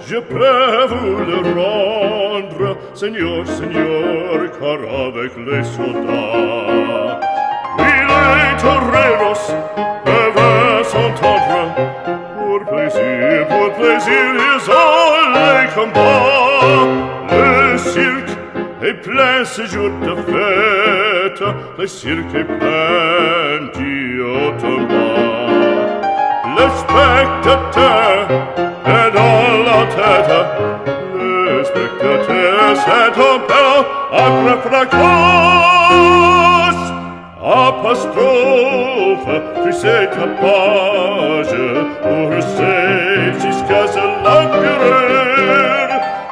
je peux vous le rendre, Seigneur, Seigneur, car avec les soldats, oui, les toreros peuvent s'entendre. Pour plaisir, ils ont les combats. Le cirque est plein ce jour de fête, le cirque est plein d'Iotomba. Le spectateur est dans la tête, le spectateur c'est un peu après fracas. Apostrophe, tu sais ta page, pour c'est jusqu'à ce l'empereur,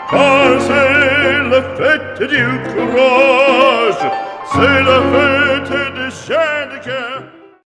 car c'est la fête du courage, c'est la fête des gens de cœur.